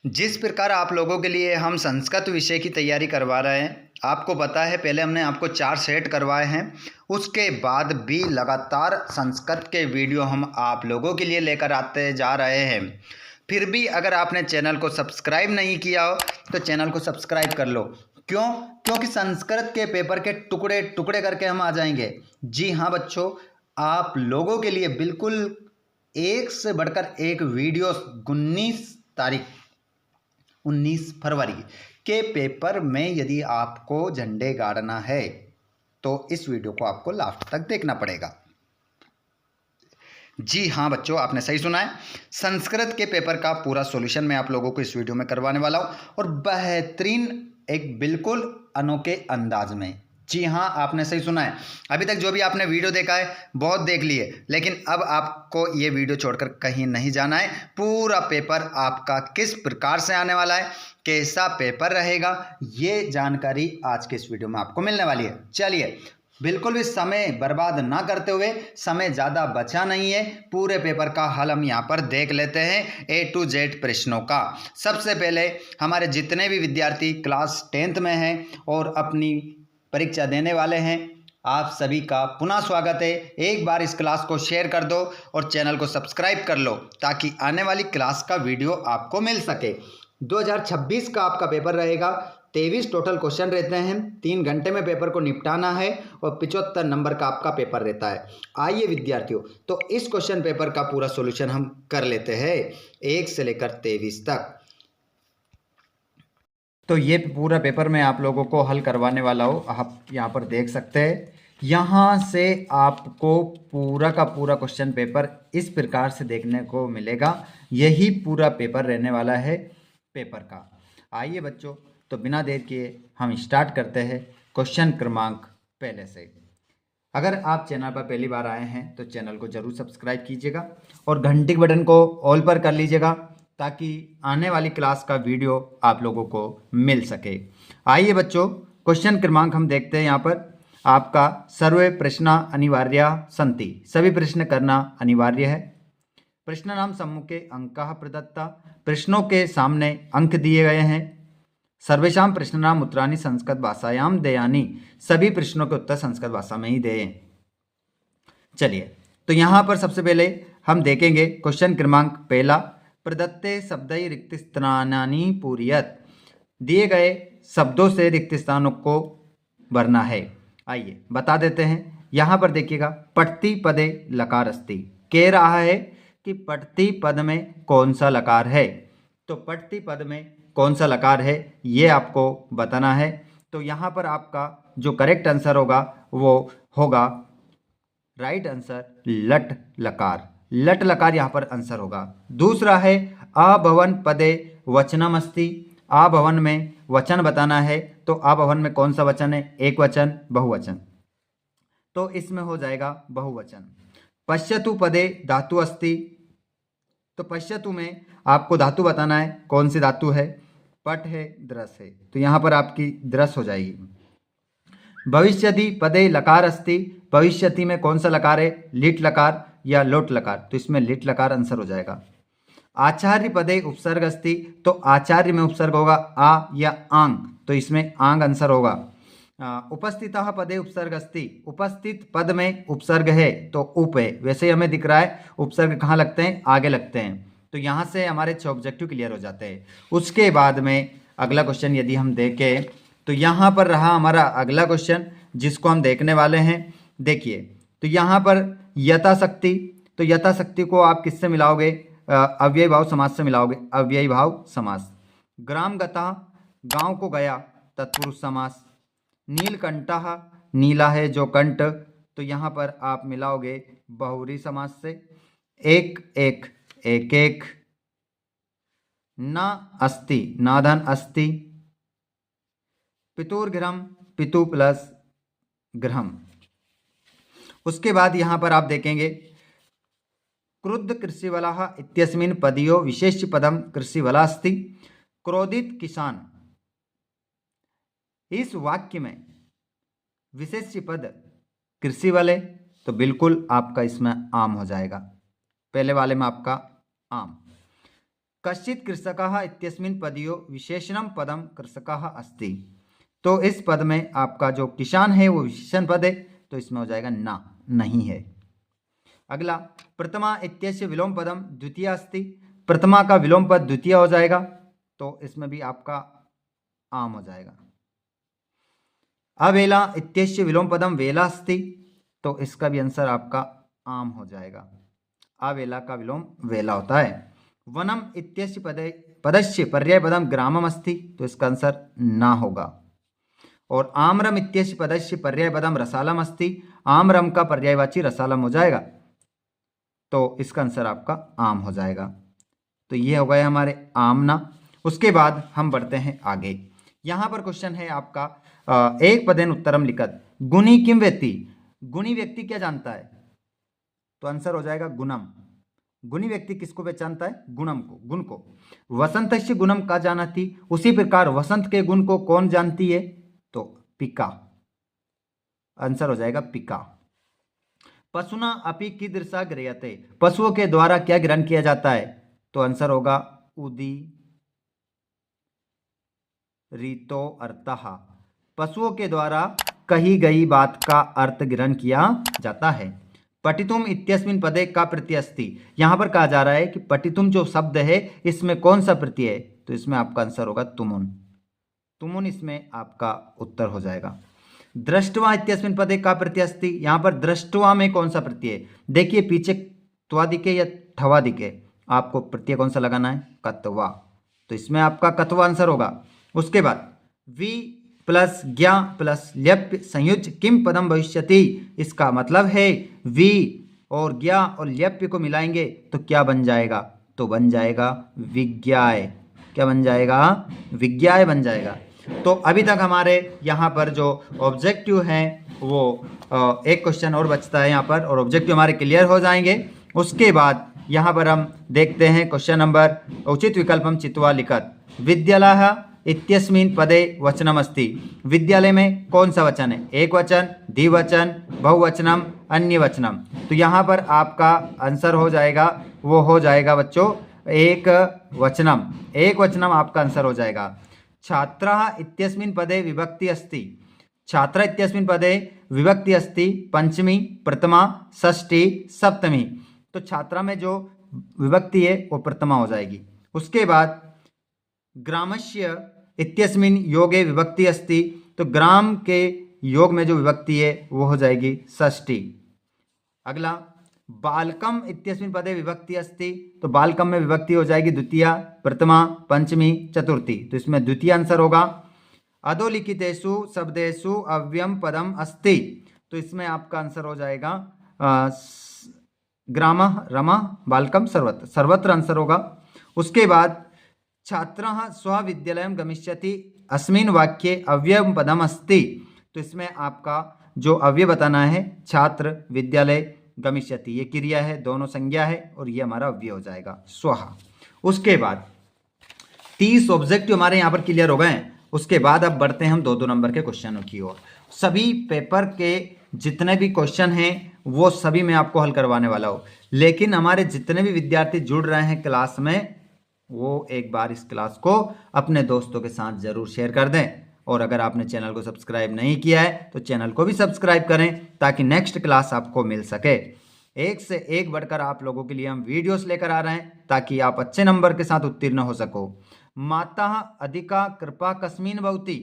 जिस प्रकार आप लोगों के लिए हम संस्कृत विषय की तैयारी करवा रहे हैं, आपको पता है पहले हमने आपको 4 सेट करवाए हैं। उसके बाद भी लगातार संस्कृत के वीडियो हम आप लोगों के लिए लेकर आते जा रहे हैं। फिर भी अगर आपने चैनल को सब्सक्राइब नहीं किया हो तो चैनल को सब्सक्राइब कर लो। क्यों? क्योंकि संस्कृत के पेपर के टुकड़े टुकड़े करके हम आ जाएंगे। जी हाँ बच्चों, आप लोगों के लिए बिल्कुल एक से बढ़कर एक वीडियो 19 फरवरी के पेपर में यदि आपको झंडे गाड़ना है तो इस वीडियो को आपको लास्ट तक देखना पड़ेगा। जी हाँ बच्चों, आपने सही सुना है। संस्कृत के पेपर का पूरा सॉल्यूशन मैं आप लोगों को इस वीडियो में करवाने वाला हूं और बेहतरीन एक बिल्कुल अनोखे अंदाज में। जी हाँ, आपने सही सुना है। अभी तक जो भी आपने वीडियो देखा है बहुत देख लिए, लेकिन अब आपको ये वीडियो छोड़कर कहीं नहीं जाना है। पूरा पेपर आपका किस प्रकार से आने वाला है, कैसा पेपर रहेगा, ये जानकारी आज के इस वीडियो में आपको मिलने वाली है। चलिए, बिल्कुल भी समय बर्बाद ना करते हुए, समय ज़्यादा बचा नहीं है, पूरे पेपर का हल हम यहाँ पर देख लेते हैं A to Z प्रश्नों का। सबसे पहले हमारे जितने भी विद्यार्थी क्लास 10th में हैं और अपनी परीक्षा देने वाले हैं, आप सभी का पुनः स्वागत है। एक बार इस क्लास को शेयर कर दो और चैनल को सब्सक्राइब कर लो ताकि आने वाली क्लास का वीडियो आपको मिल सके। 2026 का आपका पेपर रहेगा। 23 टोटल क्वेश्चन रहते हैं। 3 घंटे में पेपर को निपटाना है और 75 नंबर का आपका पेपर रहता है। आइए विद्यार्थियों, तो इस क्वेश्चन पेपर का पूरा सॉल्यूशन हम कर लेते हैं 1 से लेकर 23 तक। तो ये पूरा पेपर मैं आप लोगों को हल करवाने वाला हूँ। आप यहाँ पर देख सकते हैं, यहाँ से आपको पूरा का पूरा क्वेश्चन पेपर इस प्रकार से देखने को मिलेगा। यही पूरा पेपर रहने वाला है पेपर का। आइए बच्चों, तो बिना देर किए हम स्टार्ट करते हैं क्वेश्चन क्रमांक पहले से। अगर आप चैनल पर पहली बार आए हैं तो चैनल को जरूर सब्सक्राइब कीजिएगा और घंटी के बटन को ऑल पर कर लीजिएगा ताकि आने वाली क्लास का वीडियो आप लोगों को मिल सके। आइए बच्चों, क्वेश्चन क्रमांक हम देखते हैं। यहाँ पर आपका सर्वे प्रश्न अनिवार्य सन्ति, सभी प्रश्न करना अनिवार्य है। प्रश्न नाम सम्मुखे अंकः प्रदत्ता, प्रश्नों के सामने अंक दिए गए हैं। सर्वेषां प्रश्नानाम् उत्तराणि संस्कृत भाषायां देयानि, सभी प्रश्नों के उत्तर संस्कृत भाषा में ही दें। चलिए, तो यहाँ पर सबसे पहले हम देखेंगे क्वेश्चन क्रमांक पहला। प्रदत्ते शब्दै रिक्त स्थानानि पूरयत, दिए गए शब्दों से रिक्त स्थानों को भरना है। आइए बता देते हैं। यहाँ पर देखिएगा, पठति पदे लकार अस्ति, कह रहा है कि पठति पद में कौन सा लकार है। तो पठति पद में कौन सा लकार है ये आपको बताना है। तो यहाँ पर आपका जो करेक्ट आंसर होगा वो होगा राइट आंसर लट लकार। लट लकार यहाँ पर आंसर होगा। दूसरा है अभवन पदे वचनम अस्ति, अभवन में वचन बताना है। तो अभवन में कौन सा वचन है, एक वचन बहुवचन, तो इसमें हो जाएगा बहुवचन। पश्यतु पदे धातु अस्ति, तो पश्यतु में आपको धातु बताना है, कौन सी धातु है, पट है, द्रस है, तो यहाँ पर आपकी द्रस हो जाएगी। भविष्यति पदे लकार अस्ति, भविष्यति में कौन सा लकार है, लिट लकार या लोट लकार, तो इसमें लिट लकार आंसर हो जाएगा। आचार्य पदे उपसर्ग अस्ति, तो आचार्य में उपसर्ग होगा आ या आंग, तो इसमें आंग आंसर होगा। उपस्थितः पदे उपसर्ग अस्ति, उपस्थित पद में उपसर्ग है तो उप है, वैसे ही हमें दिख रहा है उपसर्ग कहाँ लगते हैं, आगे लगते हैं, तो यहाँ से हमारे 6 ऑब्जेक्टिव क्लियर हो जाते हैं। उसके बाद में अगला क्वेश्चन यदि हम देखें तो यहाँ पर रहा हमारा अगला क्वेश्चन जिसको हम देखने वाले हैं। देखिए, तो यहाँ पर यथाशक्ति, तो यथाशक्ति को आप किससे मिलाओगे, अव्ययी भाव समास से मिलाओगे, अव्ययी भाव समास। ग्राम गता, गांव को गया, तत्पुरुष समास। नीलकंठः, नीला है जो कंठ, तो यहाँ पर आप मिलाओगे बहुव्रीहि समास से। एक एक, एक एक। न अस्ति, नाधन अस्ति। पितुर्गृहम्, पितु प्लस गृहम्। उसके बाद यहाँ पर आप देखेंगे क्रुद्ध कृषिवलः इत्यस्मिन् पदयो विशेष्य पदम कृषिवला अस्ति। क्रोधित किसान, इस वाक्य में विशेष्य पद कृषि वाले, तो बिल्कुल आपका इसमें आम हो जाएगा, पहले वाले में आपका आम। कश्चित् कृषकः इत्यस्मिन् पदयो विशेषणं पदम कृषकः अस्ति। तो इस पद में आपका जो किसान है वो विशेषण पद है, तो इसमें हो जाएगा ना, नहीं है। अगला, प्रथमा इत्यस्य विलोम पदम द्वितीय अस्ति। प्रथमा का विलोम पद द्वितीय हो जाएगा, तो इसमें भी आपका आम हो जाएगा। अवेला इत्यस्य विलोम पदम वेला अस्ति, तो इसका भी आंसर आपका आम हो जाएगा। अवेला का विलोम वेला होता है। वनम इत्यस्य पदस्य पर्याय पदम ग्रामम अस्ति, तो इसका आंसर ना होगा। और आम्रम इत्यस्य पदस्य पर्याय पदम रसालम अस्ति, आम्रम का पर्यायवाची रसालम हो जाएगा, तो इसका आंसर आपका आम हो जाएगा। तो ये हो गए हमारे आमना। उसके बाद हम बढ़ते हैं आगे। यहाँ पर क्वेश्चन है आपका एक पदेन उत्तरम लिखत गुणी किम व्यक्ति। गुणी व्यक्ति क्या जानता है, तो आंसर हो जाएगा गुणम। गुणी व्यक्ति किसको पहचानता है, गुणम को, गुण को। वसंतस्य गुणम का जानाति, उसी प्रकार वसंत के गुण को कौन जानती है, तो पिका। आंसर हो जाएगा पिका। पशुना अपि कीदृशा गृह्यते, पशुओं के द्वारा क्या ग्रहण किया जाता है, तो आंसर होगा उदी रीतो अर्थः। पशुओं के द्वारा कही गई बात का अर्थ ग्रहण किया जाता है। पठितुम इत्यस्मिन् पदे का प्रत्यय अस्ति, यहां पर कहा जा रहा है कि पठितुम जो शब्द है इसमें कौन सा प्रत्यय है, तो इसमें आपका आंसर होगा तुमुन। तुमुन इसमें आपका उत्तर हो जाएगा। दृष्टवा इत्यस्मिन् पदे का प्रत्यय अस्ति, यहां पर दृष्टवा में कौन सा प्रत्यय है, देखिए पीछे त्वा दिखे या ठवा दिखे, आपको प्रत्यय कौन सा लगाना है, कत्वा, तो इसमें आपका कत्वा आंसर होगा। उसके बाद वी प्लस ज्ञा प्लस ल्यप्य संयुज्य किम पदम भविष्यति, इसका मतलब है वी और ज्ञा और ल्यप्य को मिलाएंगे तो क्या बन जाएगा, तो बन जाएगा विज्ञाय। क्या बन जाएगा, विज्ञाय बन जाएगा। तो अभी तक हमारे यहाँ पर जो ऑब्जेक्टिव हैं वो एक क्वेश्चन और बचता है यहाँ पर, और ऑब्जेक्टिव हमारे क्लियर हो जाएंगे। उसके बाद यहाँ पर हम देखते हैं क्वेश्चन नंबर उचित विकल्पम चित्वा लिखत विद्यालय इत्यस्मिन् पदे वचनम अस्ति। विद्यालय में कौन सा वचन है, एक वचन, द्विवचन, बहुवचनम, अन्य वचनम, तो यहाँ पर आपका आंसर हो जाएगा, वो हो जाएगा बच्चों एक वचनम। एक वचनम आपका आंसर हो जाएगा। छात्रः इत्यस्मिन् पदे विभक्ति अस्ति। छात्र इत्यस्मिन् पदे विभक्ति अस्ति पंचमी, प्रथमा, षष्ठी, सप्तमी, तो छात्रा में जो विभक्ति है वो प्रथमा हो जाएगी। उसके बाद ग्रामस्य इत्यस्मिन् योगे विभक्ति अस्ति, तो ग्राम के योग में जो विभक्ति है वो हो जाएगी षष्ठी। अगला बालकम इत्यस्मिन् पदे विभक्ति अस्ति, तो बालकम में विभक्ति हो जाएगी द्वितीया, प्रथमा, पंचमी, चतुर्थी, तो इसमें द्वितीय आंसर होगा। अधोलिखितेषु शब्देषु अव्ययम पदम अस्ति, तो इसमें आपका आंसर हो जाएगा ग्रामः, रमः, बालकम, सर्वत्र, सर्वत्र आंसर होगा। उसके बाद छात्रः स्वविद्यालयं गमिष्यति अस्मिन् वाक्ये अव्ययम पदम अस्ति, तो इसमें आपका जो अव्यय बताना है छात्र विद्यालय गमिष्यति, ये क्रिया है, दोनों संज्ञा है, और ये हमारा अव्यय हो जाएगा स्वः। उसके बाद 30 ऑब्जेक्टिव हमारे यहाँ पर क्लियर हो गए हैं। उसके बाद अब बढ़ते हैं हम 2-2 नंबर के क्वेश्चनों की ओर। सभी पेपर के जितने भी क्वेश्चन हैं वो सभी मैं आपको हल करवाने वाला हूँ, लेकिन हमारे जितने भी विद्यार्थी जुड़ रहे हैं क्लास में वो एक बार इस क्लास को अपने दोस्तों के साथ जरूर शेयर कर दें, और अगर आपने चैनल को सब्सक्राइब नहीं किया है तो चैनल को भी सब्सक्राइब करें ताकि नेक्स्ट क्लास आपको मिल सके। एक से एक बढ़कर आप लोगों के लिए हम वीडियोस लेकर आ रहे हैं ताकि आप अच्छे नंबर के साथ उत्तीर्ण हो सको। माता अधिका कृपा कस्मीन भवती,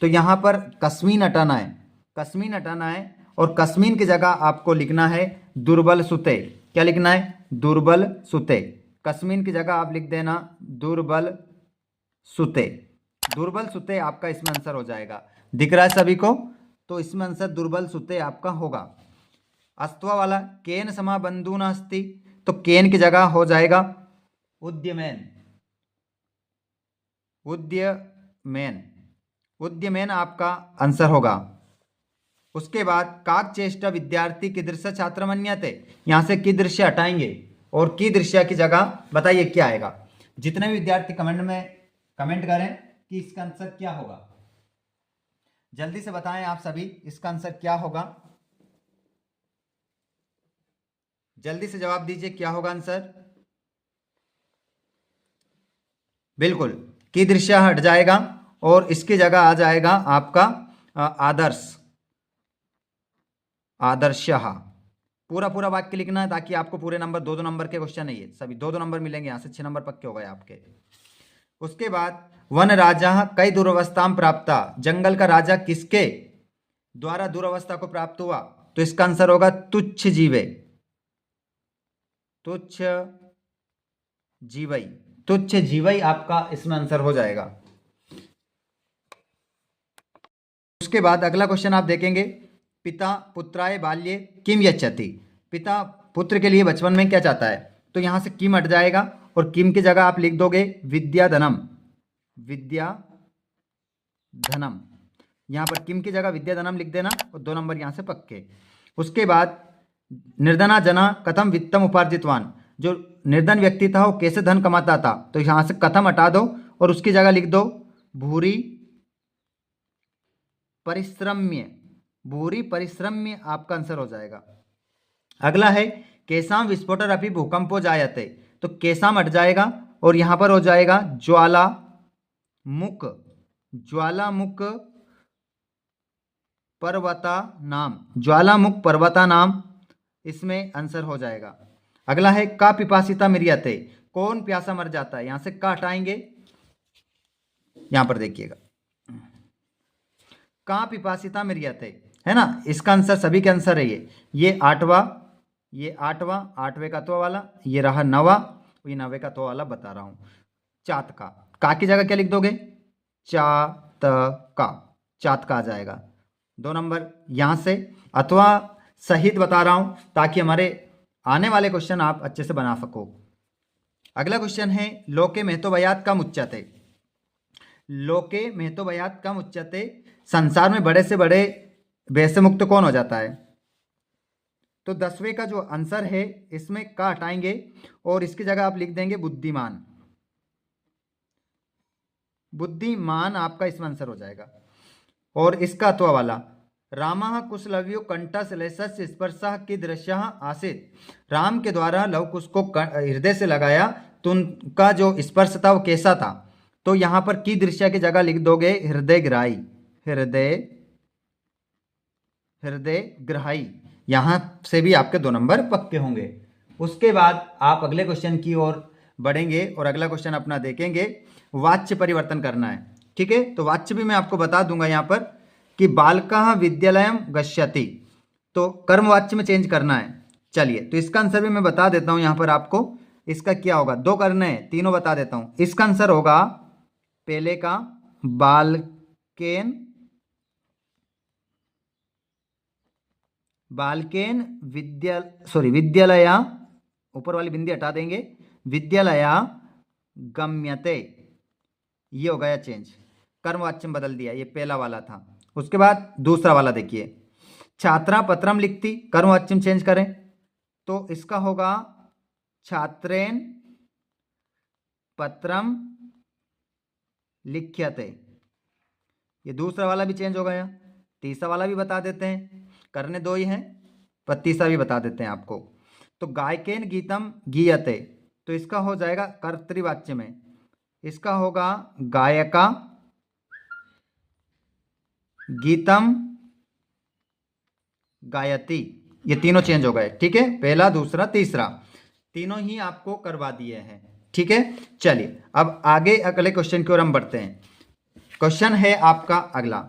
तो यहाँ पर कस्मीन हटाना है, कस्मीन हटाना है, और कस्मीन की जगह आपको लिखना है दुर्बल सुते। क्या लिखना है, दुर्बल सुते। कस्मीन की जगह आप लिख देना दुर्बल सुते। दुर्बल सुते आपका इसमें आंसर हो जाएगा। दिख रहा है सभी को, तो इसमें आंसर दुर्बल सुते आपका होगा। अस्तवा वाला केन समा बंधु नास्ति, तो केन की जगह हो जाएगा उद्यमेन। उद्यमेन, उद्यमेन आपका आंसर होगा। उसके बाद काक चेष्टा विद्यार्थी कीदृश छात्र मन्यते, यहां से कीदृश हटाएंगे और कीदृश की जगह बताइए क्या आएगा। जितने भी विद्यार्थी कमेंट में कमेंट करें कि इसका आंसर क्या होगा, जल्दी से बताएं आप सभी इसका आंसर क्या होगा, जल्दी से जवाब दीजिए क्या होगा आंसर। बिल्कुल, कीदृश हट जाएगा और इसकी जगह आ जाएगा आपका आदर्श, आदर्शः। पूरा पूरा वाक्य लिखना है ताकि आपको पूरे नंबर, दो दो नंबर के क्वेश्चन है ये सभी, दो दो नंबर मिलेंगे, यहाँ से 6 नंबर पक्के हो गए आपके। उसके बाद वन राजा कई दुरवस्था प्राप्ता, जंगल का राजा किसके द्वारा दुरवस्था को प्राप्त हुआ? तो इसका आंसर होगा तुच्छ जीवे, तुच्छ जीवई, तुच्छ जीवई आपका इसमें आंसर हो जाएगा। उसके बाद अगला क्वेश्चन आप देखेंगे, पिता पुत्राय बाल्ये किम यच्छति, पिता पुत्र के लिए बचपन में क्या चाहता है? तो यहां से किम हट जाएगा और किम की जगह आप लिख दोगे विद्या धनम, विद्या धनम। यहां पर किम की जगह विद्या धनम लिख देना और 2 नंबर यहां से पक्के। उसके बाद निर्धना जना कथम वित्तम उपार्जितवान, जो निर्धन व्यक्ति था वो कैसे धन कमाता था? तो यहां से कथम हटा दो और उसकी जगह लिख दो भूरी परिश्रम्य, भूरी परिश्रम्य आपका आंसर हो जाएगा। अगला है केसाम विस्फोटर अपनी भूकंपो जायते, तो केसाम हट जाएगा और यहां पर हो जाएगा ज्वालामुख, ज्वालामुख पर्वता नाम, ज्वालामुख पर्वता नाम इसमें आंसर हो जाएगा। अगला है का पिपासिता मिरियते, कौन प्यासा मर जाता है? यहां से का हटाएंगे, यहां पर देखिएगा का पिपासिता मिरियते, है ना, इसका आंसर सभी के आंसर है ये आठवां, ये आठवां, आठवें का तो वाला, ये रहा नवा, ये नवे का तो वाला बता रहा हूं। चात का की जगह क्या लिख दोगे? चात का, चात का आ जाएगा 2 नंबर यहां से, अथवा सहित बता रहा हूं ताकि हमारे आने वाले क्वेश्चन आप अच्छे से बना सको। अगला क्वेश्चन है लोके महतोभयात कम उच्चते, लोके महतोभयात कम उच्चते, संसार में बड़े से बड़े व्यय से मुक्त कौन हो जाता है? तो 10वें का जो आंसर है इसमें का हटाएंगे और इसकी जगह आप लिख देंगे बुद्धिमान, बुद्धिमान आपका इसमें आंसर हो जाएगा। और इसका तो वाला रामः कुशलव्यो कंठशलेषस्य स्पर्शः कीदृशः आसीत्, राम के द्वारा लव कुश को हृदय से लगाया तो उनका जो स्पर्श था वो कैसा था? तो यहां पर कीदृश की जगह लिख दोगे हृदय ग्राही, हृदय, हृदय ग्राही, यहां से भी आपके 2 नंबर पक्के होंगे। उसके बाद आप अगले क्वेश्चन की ओर बढ़ेंगे और अगला क्वेश्चन अपना देखेंगे, वाच्य परिवर्तन करना है, ठीक है। तो वाच्य भी मैं आपको बता दूंगा यहां पर कि बालकः विद्यालयम गच्छति, तो कर्मवाच्य में चेंज करना है। चलिए, तो इसका आंसर भी मैं बता देता हूं यहां पर आपको, इसका क्या होगा, 2 करने हैं, तीनों बता देता हूं। इसका आंसर होगा पहले का बालकेन, बालकेन विद्यालया, ऊपर वाली बिंदी हटा देंगे, विद्यालया गम्यते, ये हो गया चेंज, कर्मवाच्य में बदल दिया, ये पहला वाला था। उसके बाद दूसरा वाला देखिए, छात्रा पत्रम लिखती, कर्मवाच्य में चेंज करें तो इसका होगा छात्रेन पत्रम लिख्यते, ये दूसरा वाला भी चेंज हो गया। तीसरा वाला भी बता देते हैं, करने 2 ही हैं पर तीसरा भी बता देते हैं आपको। तो गायकेन गीतम गीयते, तो इसका हो जाएगा कर्तृवाच्य में, इसका होगा गायका गीतम गायती, ये तीनों चेंज हो गए, ठीक है, पहला दूसरा तीसरा तीनों ही आपको करवा दिए हैं, ठीक है। चलिए अब आगे अगले क्वेश्चन की ओर हम बढ़ते हैं। क्वेश्चन है आपका अगला,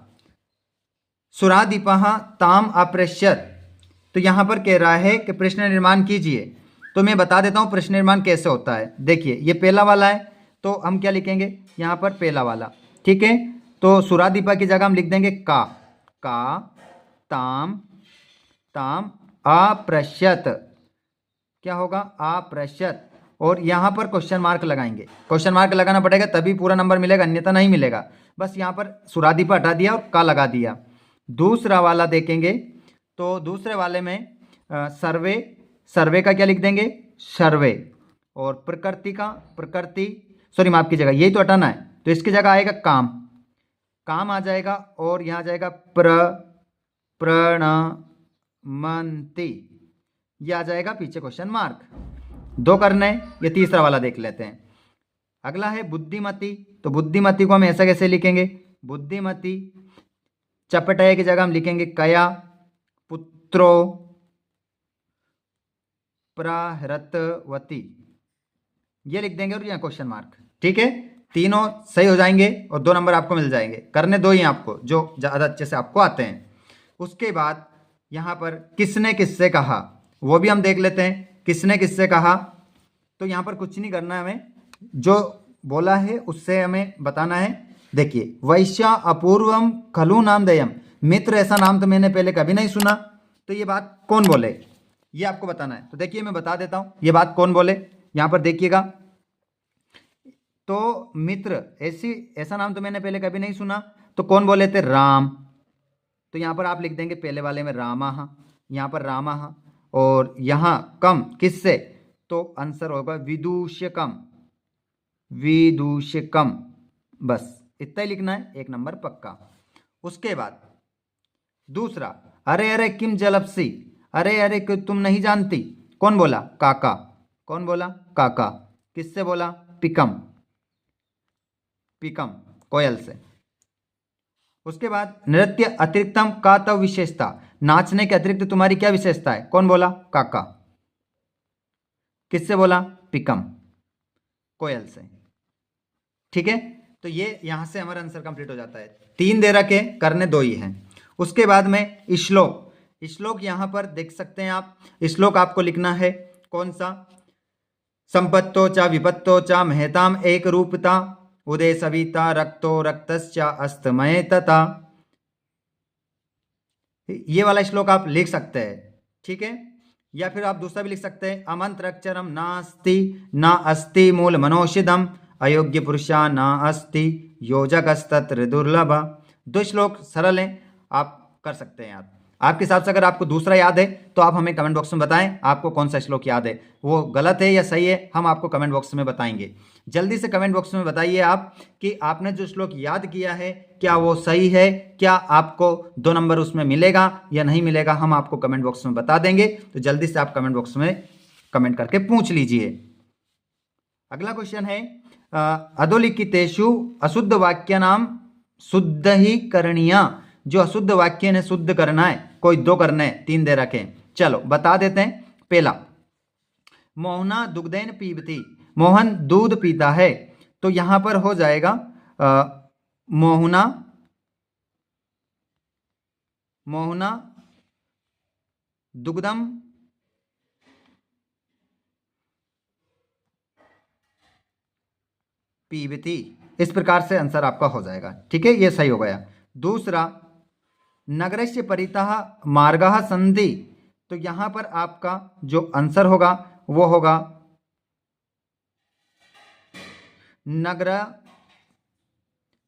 सुरादीपः ताम अप्रेष्यत, तो यहां पर कह रहा है कि प्रश्न निर्माण कीजिए। तो मैं बता देता हूं प्रश्न निर्माण कैसे होता है। देखिए ये पहला वाला है तो हम क्या लिखेंगे यहां पर, पहला वाला, ठीक है। तो सुरादीपा की जगह हम लिख देंगे का ताम, ताम अप्रश्यत, क्या होगा अप्रश्यत, और यहां पर क्वेश्चन मार्क लगाएंगे, क्वेश्चन मार्क लगाना पड़ेगा तभी पूरा नंबर मिलेगा, अन्यथा नहीं मिलेगा। बस यहां पर सुरादीपा हटा दिया और का लगा दिया। दूसरा वाला देखेंगे तो दूसरे वाले में सर्वे, सर्वे का क्या लिख देंगे सर्वे, और प्रकृति का प्रकृति, सॉरी माफ कीजिएगा यही तो हटाना है, तो इसकी जगह आएगा काम, काम आ जाएगा, और यहां जाएगा प्रणमंती, ये आ जाएगा पीछे क्वेश्चन मार्क। 2 करने, ये तीसरा वाला देख लेते हैं। अगला है बुद्धिमती, तो बुद्धिमती को हम ऐसा कैसे लिखेंगे, बुद्धिमती, चपटय की जगह हम लिखेंगे कया, पुत्रो प्रहृतवती, ये लिख देंगे और यहाँ क्वेश्चन मार्क। ठीक है, तीनों सही हो जाएंगे और 2 नंबर आपको मिल जाएंगे। करने दो ही आपको जो ज़्यादा अच्छे से आपको आते हैं। उसके बाद यहाँ पर किसने किससे कहा, वो भी हम देख लेते हैं। किसने किससे कहा, तो यहाँ पर कुछ नहीं करना है हमें, जो बोला है उससे हमें बताना है। देखिए, वैश्या अपूर्वम खलु नाम दयम, मित्र ऐसा नाम तो मैंने पहले कभी नहीं सुना, तो ये बात कौन बोले, ये आपको बताना है। तो देखिए मैं बता देता हूँ ये बात कौन बोले। यहाँ पर देखिएगा, तो मित्र ऐसा नाम तो मैंने पहले कभी नहीं सुना, तो कौन बोले थे, राम। तो यहाँ पर आप लिख देंगे पहले वाले में रामा, यहाँ पर रामा, और यहाँ कम किससे, तो आंसर होगा विदूषकम, विदूषकम, बस इतना ही लिखना है, 1 नंबर पक्का। उसके बाद दूसरा, अरे अरे किम जलपसी, अरे अरे क्यों तुम नहीं जानती, कौन बोला, काका, कौन बोला, काका, किससे बोला, पिकम, पिकम कोयल से। उसके बाद नृत्य अतिरिक्तम का तव विशेषता, नाचने के अतिरिक्त तुम्हारी क्या विशेषता है, कौन बोला, काका, किससे बोला, पिकम, कोयल से। ठीक है, तो ये यहां से हमारा आंसर कंप्लीट हो जाता है। 3 दे रखे, करने 2 ही हैं। उसके बाद में श्लोक, श्लोक यहां पर देख सकते हैं आप। श्लोक आपको लिखना है कौन सा, संपत्तो च विपत्तो च महताम एक रूपता, उदय सविता रक्तो रक्तश्च अस्तमय तथा, ये वाला श्लोक आप लिख सकते हैं। ठीक है, या फिर आप दूसरा भी लिख सकते हैं, अमंत्रक्षरम नास्ति न अस्ति मूल मनोषिदम, अयोग्य पुरुषा न अस्ति योजकस्तत्र दुर्लभ। 2 श्लोक सरल हैं, आप कर सकते हैं याद। आपके हिसाब से अगर आपको दूसरा याद है तो आप हमें कमेंट बॉक्स में बताएं आपको कौन सा श्लोक याद है, वो गलत है या सही है, हम आपको कमेंट बॉक्स में बताएंगे। जल्दी से कमेंट बॉक्स में बताइए आप कि आपने जो श्लोक याद किया है क्या वो सही है, क्या आपको 2 नंबर उसमें मिलेगा या नहीं मिलेगा, हम आपको कमेंट बॉक्स में बता देंगे। तो जल्दी से आप कमेंट बॉक्स में कमेंट करके पूछ लीजिए। अगला क्वेश्चन है, अधोलिखितेषु अशुद्ध वाक्य नाम शुद्ध ही करणीय, जो अशुद्ध वाक्य ने शुद्ध करना है, कोई 2 करने, 3 दे रखे, चलो बता देते हैं। पहला, मोहना दुग्धेन पीबती, मोहन दूध पीता है, तो यहां पर हो जाएगा मोहना, मोहना दुग्धम पीबती, इस प्रकार से आंसर आपका हो जाएगा। ठीक है, ये सही हो गया। दूसरा, नगरस्य परितः मार्गः सन्ति, तो यहां पर आपका जो आंसर होगा वो होगा नगर,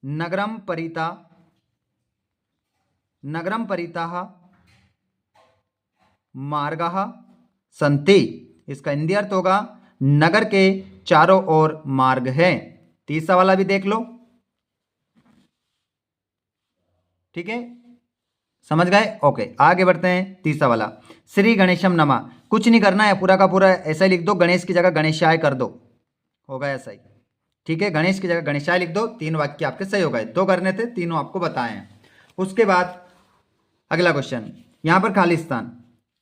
नगरम परिता, नगरम परितः मार्गः सन्ति, इसका हिंदी अर्थ होगा नगर के चारों ओर मार्ग है। तीसरा वाला भी देख लो। ठीक है, समझ गए, ओके आगे बढ़ते हैं। तीसरा वाला, श्री गणेशम नमा, कुछ नहीं करना है, पूरा का पूरा ऐसा ही लिख दो, गणेश की जगह गणेशाय कर दो, हो गया ऐसा ही। ठीक है, गणेश की जगह गणेशाय लिख दो, 3 वाक्य आपके सही हो गए। 2 करने थे, तीनों आपको बताए हैं। उसके बाद अगला क्वेश्चन, यहां पर खालिस्तान,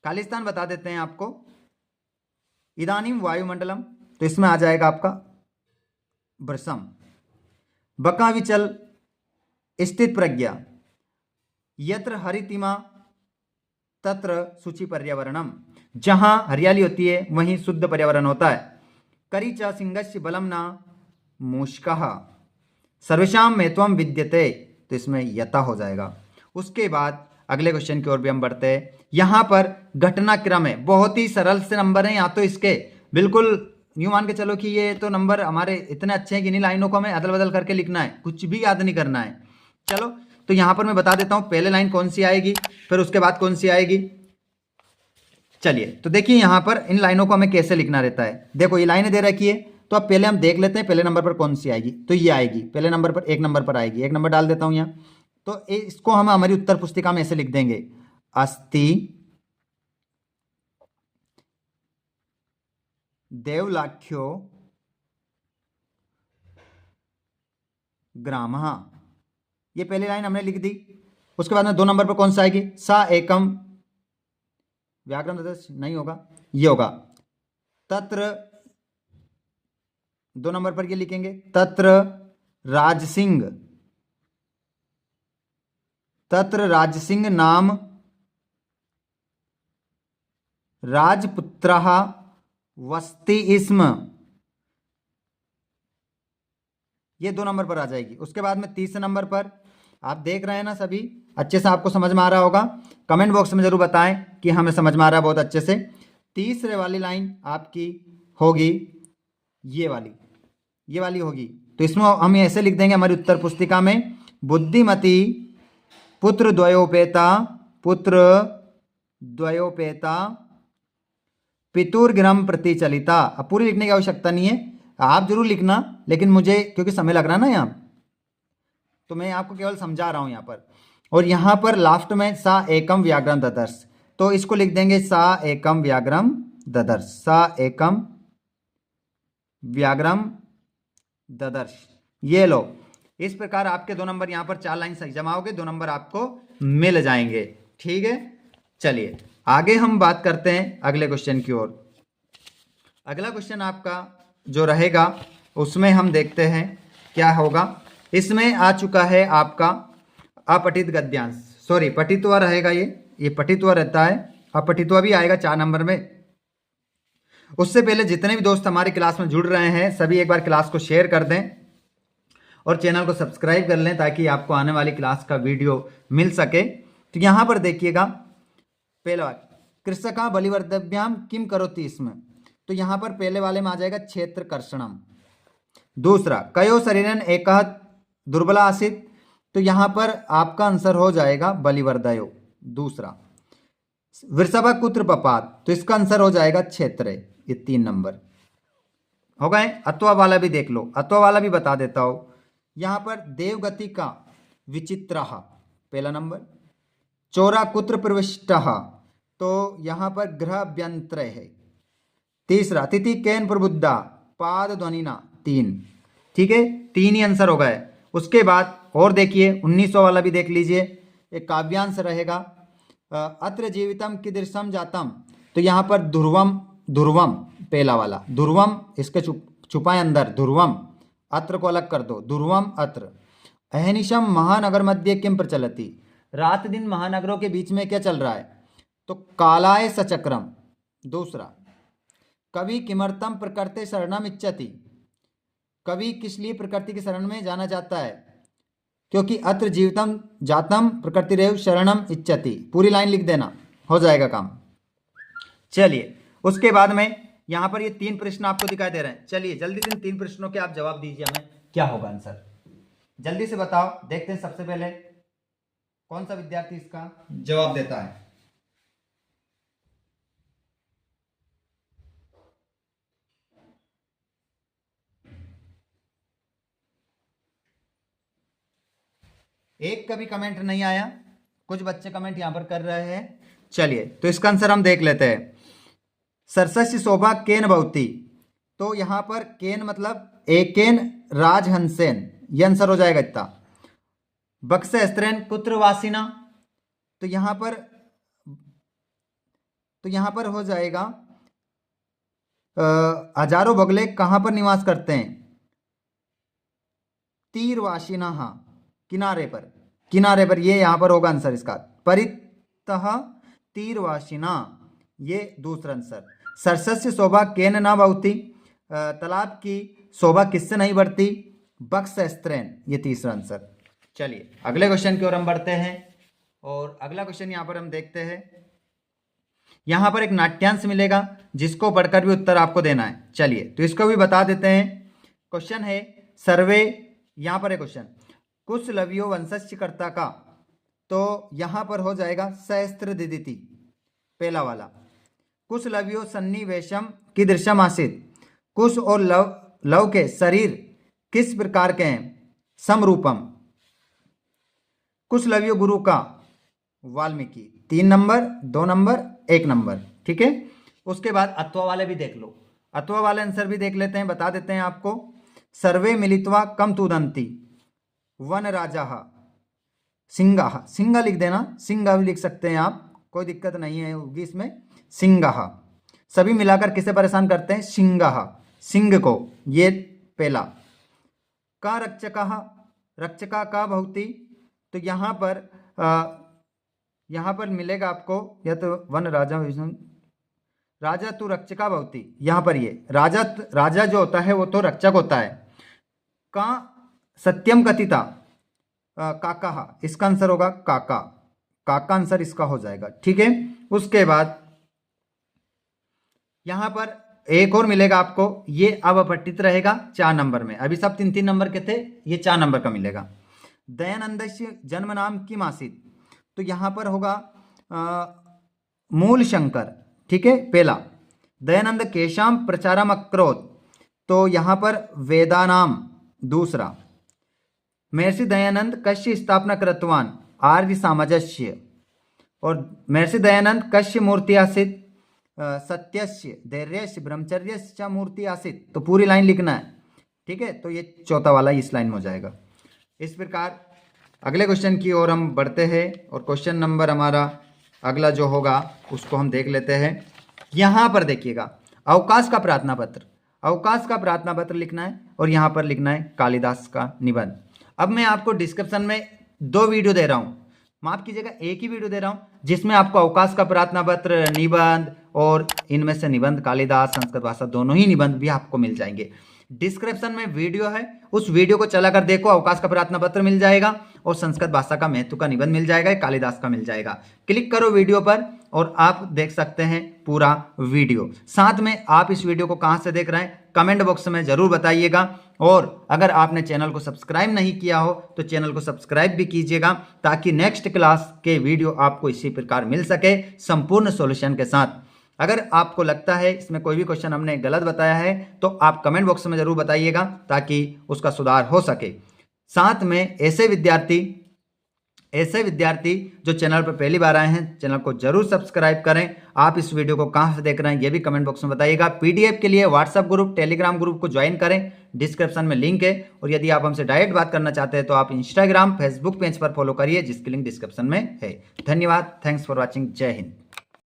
खालिस्तान बता देते हैं आपको। इदानीम वायुमंडलम, तो इसमें आ जाएगा आपका वृषम। बकाविचल स्थित प्रज्ञा, यत्र हरितिमा तत्र शुचि पर्यावरणम, जहां हरियाली होती है वहीं शुद्ध पर्यावरण होता है। करीचा सिंहस्य बलम न मूषकः, सर्वेषां महत्वम विद्यते, तो इसमें यथा हो जाएगा। उसके बाद अगले क्वेश्चन की ओर भी हम बढ़ते हैं। यहां पर घटनाक्रम है, बहुत ही सरल से नंबर हैं, या तो इसके बिल्कुल यूं मान के चलो कि ये तो नंबर हमारे इतने अच्छे हैं कि इन्हीं लाइनों को हमें अदल बदल करके लिखना है, कुछ भी याद नहीं करना है। चलो, तो यहां पर मैं बता देता हूं पहले लाइन कौन सी आएगी, फिर उसके बाद कौन सी आएगी। चलिए, तो देखिए यहां पर इन लाइनों को हमें कैसे लिखना रहता है। देखो ये लाइनें दे रखी है, तो अब पहले हम देख लेते हैं पहले नंबर पर कौन सी आएगी। तो ये आएगी पहले नंबर पर, 1 नंबर पर आएगी, 1 नंबर डाल देता हूं यहां। तो इसको हम हमारी उत्तर पुस्तिका में ऐसे लिख देंगे, अस्ति देवलाख्यो ग्राम। हाँ, ये पहली लाइन हमने लिख दी। उसके बाद में 2 नंबर पर कौन सा आएगी? सा एकम व्याकरण तदर्श नहीं होगा, ये होगा तत्र। 2 नंबर पर ये लिखेंगे तत्र राजसिंह, तत्र राजसिंह नाम राजपुत्रः वस्ति स्म। ये 2 नंबर पर आ जाएगी। उसके बाद में तीसरे नंबर पर आप देख रहे हैं ना, सभी अच्छे से आपको समझ में आ रहा होगा। कमेंट बॉक्स में जरूर बताएं कि हमें समझ में आ रहा है बहुत अच्छे से। तीसरे वाली लाइन आपकी होगी ये वाली होगी। तो इसमें हम ऐसे लिख देंगे हमारी उत्तर पुस्तिका में, बुद्धिमती पुत्र द्वयोपेता पितुर्गृहं प्रति चलिता। अब पूरी लिखने की आवश्यकता नहीं है, आप जरूर लिखना, लेकिन मुझे क्योंकि समय लग रहा है ना यहाँ, तो मैं आपको केवल समझा रहा हूँ यहाँ पर। और यहाँ पर लास्ट में सा एकम व्याघ्रम ददर्श, तो इसको लिख देंगे सा एकम व्याघ्रम ददर्श, सा एकम व्याघ्रम ददर्श। ये लो, इस प्रकार आपके 2 नंबर यहाँ पर 4 लाइन सही जमाओगे, 2 नंबर आपको मिल जाएंगे। ठीक है, चलिए आगे हम बात करते हैं अगले क्वेश्चन की ओर। अगला क्वेश्चन आपका जो रहेगा उसमें हम देखते हैं क्या होगा। इसमें आ चुका है आपका अपठित गद्यांश, सॉरी पठित्वा रहेगा, ये पठित्वा रहता है, अपठित्वा भी आएगा 4 नंबर में। उससे पहले जितने भी दोस्त हमारी क्लास में जुड़ रहे हैं सभी एक बार क्लास को शेयर कर दें और चैनल को सब्सक्राइब कर लें ताकि आपको आने वाली क्लास का वीडियो मिल सके। तो यहाँ पर देखिएगा पहला कृषका बलिवर्धव्याम किम करोति इसमें, तो यहाँ पर पहले वाले में आ जाएगा क्षेत्र कर्षणम। दूसरा कयो शरीरन एक दुर्बला आसित, तो यहाँ पर आपका आंसर हो जाएगा बलिवर्धयो। दूसरा वृषभ कुत्र पपात, तो इसका आंसर हो जाएगा क्षेत्र। ये 3 नंबर हो गए। अत्वा वाला भी देख लो, अत्वा वाला भी बता देता हूं। यहाँ पर देवगति का विचित्र पहला नंबर, चोरा कुत्र प्रविष्ट, तो यहाँ पर ग्रह व्यंत्र है। तीसरा तिथि कैन प्रबुद्धा पाद ध्वनिना 3। ठीक है, 3 ही आंसर हो गए। उसके बाद और देखिए 1900 वाला भी देख लीजिए, एक काव्यांश रहेगा अत्र जीवितम कीदृशम जातम, तो यहाँ पर ध्रुवम पहला वाला, ध्रुवम इसके छुपाए अंदर, ध्रुवम अत्र को अलग कर दो, ध्रुवम अत्र। अहनिशम महानगर मध्य किम प्रचलति, रात दिन महानगरों के बीच में क्या चल रहा है, तो कालाय सचक्रम। दूसरा कवि किमर्थम प्रकृति शरणम इच्छति, कवि किस लिए प्रकृति के शरण में जाना चाहता है, क्योंकि अत्र जीवितम जातम प्रकृति रेव शरणम इच्छति। पूरी लाइन लिख देना, हो जाएगा काम। चलिए उसके बाद में यहाँ पर ये 3 प्रश्न आपको दिखाई दे रहे हैं। चलिए जल्दी से 3 प्रश्नों के आप जवाब दीजिए, हमें क्या होगा आंसर, जल्दी से बताओ। देखते हैं सबसे पहले कौन सा विद्यार्थी इसका जवाब देता है। एक का भी कमेंट नहीं आया, कुछ बच्चे कमेंट यहां पर कर रहे हैं। चलिए तो इसका आंसर हम देख लेते हैं। सरसस्य शोभा केन भवती, तो यहां पर केन मतलब एकेन राजहंसेन, यह आंसर हो जाएगा इतना। बक्स स्त्रेन पुत्रवासिना, तो यहां पर हो जाएगा हजारों बगले कहां पर निवास करते हैं, तीरवासिना, किनारे पर, ये यहां पर होगा आंसर इसका। परितः तीरवासिना, ये दूसरा आंसर। सरसस्य शोभा केन न भवति, तालाब की शोभा किससे नहीं बढ़ती, बक्स स्त्रेन, ये तीसरा आंसर। चलिए अगले क्वेश्चन की ओर हम बढ़ते हैं और अगला क्वेश्चन यहां पर हम देखते हैं। यहां पर एक नाट्यांश मिलेगा जिसको पढ़कर भी उत्तर आपको देना है। चलिए तो इसको भी बता देते हैं। क्वेश्चन है सर्वे, यहां पर है क्वेश्चन, कुशलव्यो वंशस्यकर्ता का, तो यहां पर हो जाएगा सहस्त्र दिदिति पहला वाला। कुशलव्यो सन्निवेशम कीदृशम आसीत, कुश और लव के शरीर किस प्रकार के हैं, समरूपम। कुशलव्यो गुरु का, वाल्मीकि। 3 number, 2 number, 1 number. ठीक है, उसके बाद अत्वा वाले भी देख लो, अत्वा वाले आंसर भी देख लेते हैं, बता देते हैं आपको। सर्वे मिलित्वा कम तुदंती, वन राजा, सिंगा, सिंगा लिख देना, सिंगा भी लिख सकते हैं आप, कोई दिक्कत नहीं है होगी इसमें। सिंगा सभी मिलाकर किसे परेशान करते हैं? सिंगा, सिंह को, ये पहला। का रक्षका, रक्षका का भवती, तो यहाँ पर मिलेगा आपको या तो वन राजा, राजा तू रक्षका भवती, यहाँ पर ये राजा जो होता है वो तो रक्षक होता है। का सत्यम कथिता, काका, इसका आंसर होगा काका, काका आंसर इसका हो जाएगा, ठीक है। उसके बाद यहां पर एक और मिलेगा आपको, ये अब अपठित रहेगा 4 नंबर में, अभी सब 3-3 नंबर के थे, ये 4 नंबर का मिलेगा। दयानंदस्य जन्म नाम किम आसीत, तो यहां पर होगा मूल शंकर, ठीक है, पहला। दयानंद केशाम प्रचारम अक्रोत, तो यहां पर वेदानाम, दूसरा। महर्षि दयानंद कश्य स्थापना कृतवान, आर्य सामंजस्य, और महर्षि दयानंद कश्य मूर्ति आसित, सत्यस्य धैर्यस्य ब्रह्मचर्यस्य मूर्ति आसित, तो पूरी लाइन लिखना है, ठीक है। तो ये चौथा वाला इस लाइन में हो जाएगा। इस प्रकार अगले क्वेश्चन की ओर हम बढ़ते हैं, और क्वेश्चन नंबर हमारा अगला जो होगा उसको हम देख लेते हैं। यहाँ पर देखिएगा, अवकाश का प्रार्थना पत्र, अवकाश का प्रार्थना पत्र लिखना है, और यहाँ पर लिखना है कालिदास का निबंध। अब मैं आपको डिस्क्रिप्शन में 2 वीडियो दे रहा हूँ, माफ कीजिएगा एक ही वीडियो दे रहा हूँ, जिसमें आपको अवकाश का प्रार्थना पत्र, निबंध, और इनमें से निबंध कालिदास, संस्कृत भाषा, दोनों ही निबंध भी आपको मिल जाएंगे। डिस्क्रिप्शन में वीडियो है, उस वीडियो को चलाकर देखो, अवकाश का प्रार्थना पत्र मिल जाएगा, और संस्कृत भाषा का महत्व का निबंध मिल जाएगा, कालिदास का मिल जाएगा। क्लिक करो वीडियो पर और आप देख सकते हैं पूरा वीडियो। साथ में आप इस वीडियो को कहां से देख रहे हैं कमेंट बॉक्स में जरूर बताइएगा, और अगर आपने चैनल को सब्सक्राइब नहीं किया हो तो चैनल को सब्सक्राइब भी कीजिएगा, ताकि नेक्स्ट क्लास के वीडियो आपको इसी प्रकार मिल सके संपूर्ण सॉल्यूशन के साथ। अगर आपको लगता है इसमें कोई भी क्वेश्चन हमने गलत बताया है तो आप कमेंट बॉक्स में जरूर बताइएगा, ताकि उसका सुधार हो सके। साथ में ऐसे विद्यार्थी जो चैनल पर पहली बार आए हैं, चैनल को जरूर सब्सक्राइब करें। आप इस वीडियो को कहां से देख रहे हैं ये भी कमेंट बॉक्स में बताइएगा। पीडीएफ के लिए व्हाट्सएप ग्रुप, टेलीग्राम ग्रुप को ज्वाइन करें, डिस्क्रिप्शन में लिंक है। और यदि आप हमसे डायरेक्ट बात करना चाहते हैं तो आप इंस्टाग्राम, फेसबुक पेज पर फॉलो करिए, जिसकी लिंक डिस्क्रिप्शन में है। धन्यवाद, थैंक्स फॉर वॉचिंग, जय हिंद।